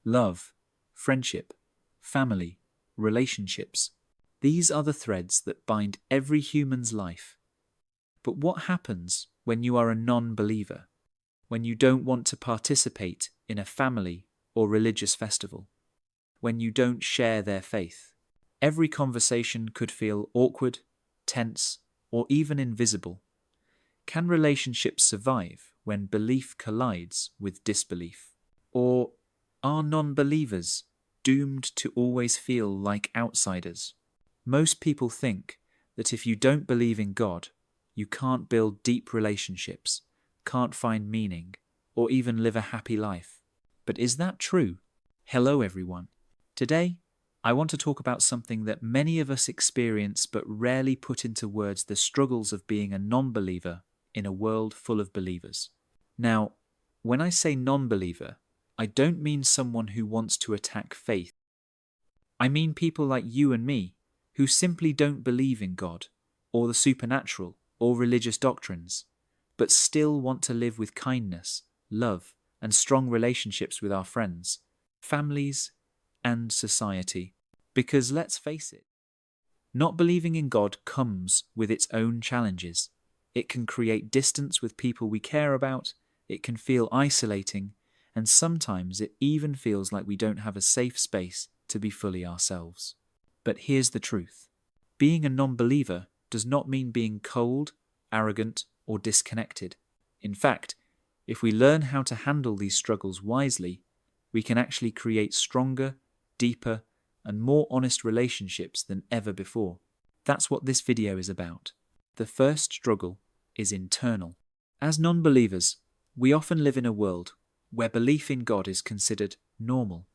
love, friendship, family, relationships. These are the threads that bind every human's life. But what happens when you are a non-believer? When you don't want to participate in a family or religious festival? When you don't share their faith? Every conversation could feel awkward, tense, or even invisible. Can relationships survive when belief collides with disbelief? Or are non-believers doomed to always feel like outsiders? Most people think that if you don't believe in God, you can't build deep relationships, can't find meaning, or even live a happy life. But is that true? Hello everyone. Today, I want to talk about something that many of us experience but rarely put into words: the struggles of being a non-believer in a world full of believers. Now, when I say non-believer, I don't mean someone who wants to attack faith. I mean people like you and me, who simply don't believe in God, or the supernatural, or religious doctrines, but still want to live with kindness, love, and strong relationships with our friends, families, and society. Because let's face it, not believing in God comes with its own challenges. It can create distance with people we care about, it can feel isolating, and sometimes it even feels like we don't have a safe space to be fully ourselves. But here's the truth. Being a non-believer does not mean being cold, arrogant, or disconnected. In fact, if we learn how to handle these struggles wisely, we can actually create stronger, deeper, and more honest relationships than ever before. That's what this video is about. The first struggle is internal. As non-believers, we often live in a world where belief in God is considered normal,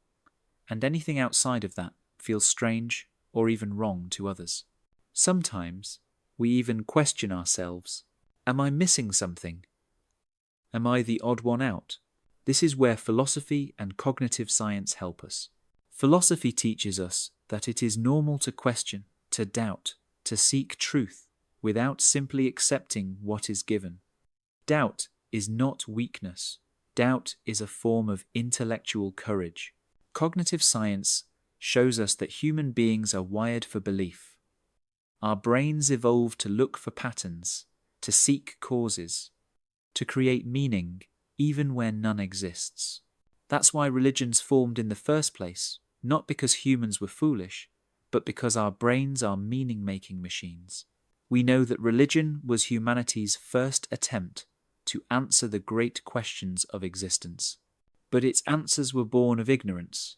and anything outside of that feels strange or even wrong to others. Sometimes we even question ourselves. Am I missing something? Am I the odd one out? This is where philosophy and cognitive science help us. Philosophy teaches us that it is normal to question, to doubt, to seek truth without simply accepting what is given. Doubt is not weakness. Doubt is a form of intellectual courage. Cognitive science shows us that human beings are wired for belief. Our brains evolved to look for patterns, to seek causes, to create meaning even where none exists. That's why religions formed in the first place, not because humans were foolish, but because our brains are meaning-making machines. We know that religion was humanity's first attempt to answer the great questions of existence. But its answers were born of ignorance.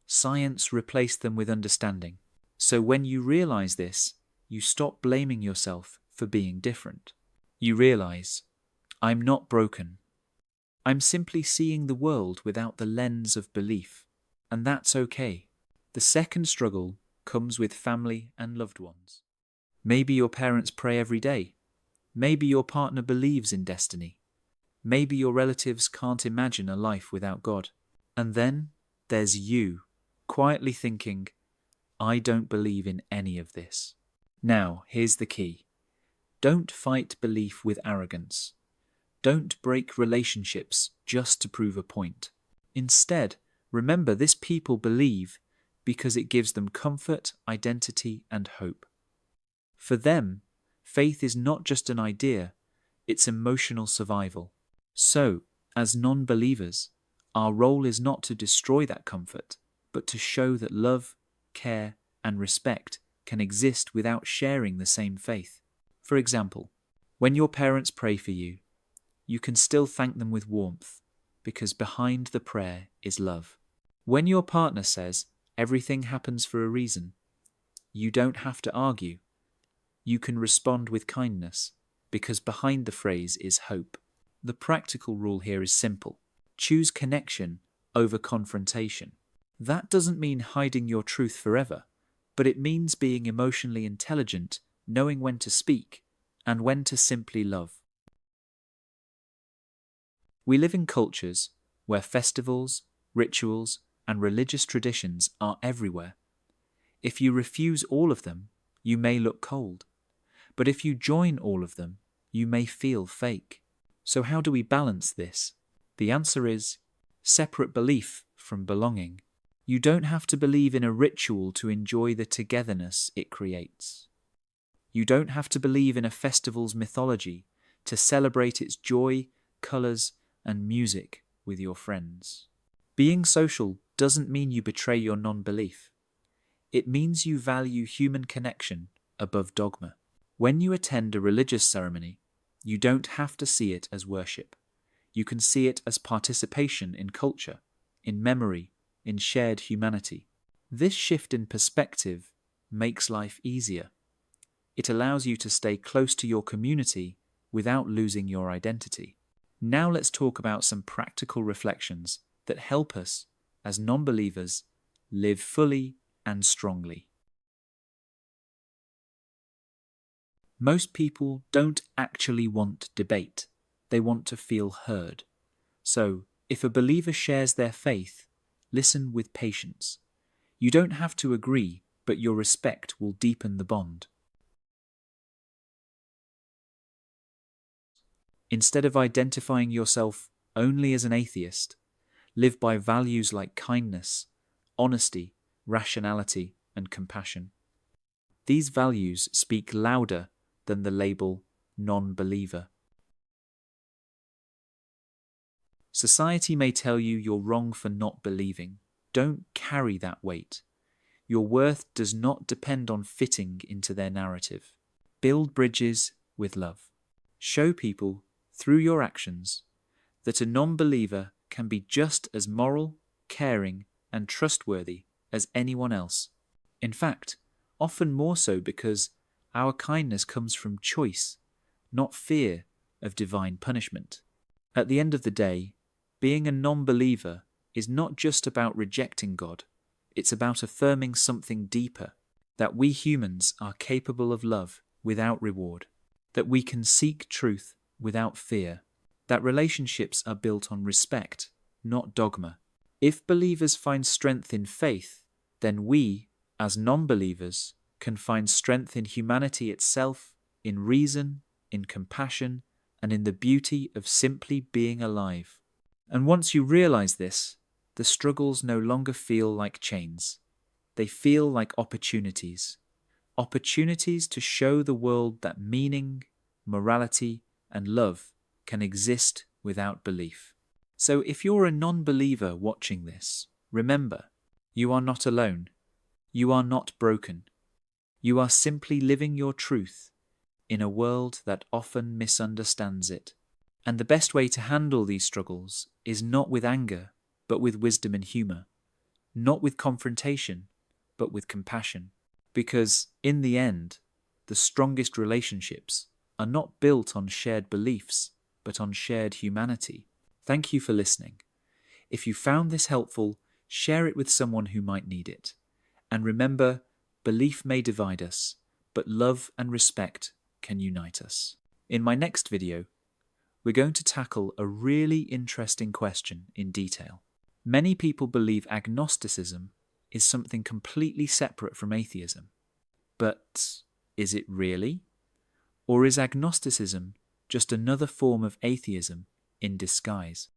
Science replaced them with understanding. So when you realize this, you stop blaming yourself for being different. You realize, I'm not broken. I'm simply seeing the world without the lens of belief. And that's okay. The second struggle comes with family and loved ones. Maybe your parents pray every day. Maybe your partner believes in destiny. Maybe your relatives can't imagine a life without God. And then there's you, quietly thinking, I don't believe in any of this. Now, here's the key. Don't fight belief with arrogance. Don't break relationships just to prove a point. Instead, remember this: people believe because it gives them comfort, identity, and hope. For them, faith is not just an idea, it's emotional survival. So, as non-believers, our role is not to destroy that comfort, but to show that love, care, and respect can exist without sharing the same faith. For example, when your parents pray for you, you can still thank them with warmth, because behind the prayer is love. When your partner says everything happens for a reason, you don't have to argue. You can respond with kindness, because behind the phrase is hope. The practical rule here is simple. Choose connection over confrontation. That doesn't mean hiding your truth forever, but it means being emotionally intelligent, knowing when to speak, and when to simply love. We live in cultures where festivals, rituals, and religious traditions are everywhere. If you refuse all of them, you may look cold. But if you join all of them, you may feel fake. So how do we balance this? The answer is, separate belief from belonging. You don't have to believe in a ritual to enjoy the togetherness it creates. You don't have to believe in a festival's mythology to celebrate its joy, colours, and music with your friends. Being social doesn't mean you betray your non-belief. It means you value human connection above dogma. When you attend a religious ceremony, you don't have to see it as worship. You can see it as participation in culture, in memory, in shared humanity. This shift in perspective makes life easier. It allows you to stay close to your community without losing your identity. Now let's talk about some practical reflections that help us, as non-believers, live fully and strongly. Most people don't actually want debate. They want to feel heard. So, if a believer shares their faith, listen with patience. You don't have to agree, but your respect will deepen the bond. Instead of identifying yourself only as an atheist, live by values like kindness, honesty, rationality, and compassion. These values speak louder than the label non-believer. Society may tell you you're wrong for not believing. Don't carry that weight. Your worth does not depend on fitting into their narrative. Build bridges with love. Show people, through your actions, that a non-believer can be just as moral, caring, and trustworthy as anyone else. In fact, often more so because our kindness comes from choice, not fear of divine punishment. At the end of the day, being a non-believer is not just about rejecting God, it's about affirming something deeper, that we humans are capable of love without reward, that we can seek truth without fear, that relationships are built on respect, not dogma. If believers find strength in faith, then we, as non-believers, can find strength in humanity itself, in reason, in compassion, and in the beauty of simply being alive. And once you realize this, the struggles no longer feel like chains. They feel like opportunities. Opportunities to show the world that meaning, morality, and love can exist without belief. So if you're a non-believer watching this, remember, you are not alone. You are not broken. You are simply living your truth in a world that often misunderstands it. And the best way to handle these struggles is not with anger, but with wisdom and humor. Not with confrontation, but with compassion. Because in the end, the strongest relationships are not built on shared beliefs, but on shared humanity. Thank you for listening. If you found this helpful, share it with someone who might need it. And remember, belief may divide us, but love and respect can unite us. In my next video, we're going to tackle a really interesting question in detail. Many people believe agnosticism is something completely separate from atheism. But is it really? Or is agnosticism just another form of atheism in disguise?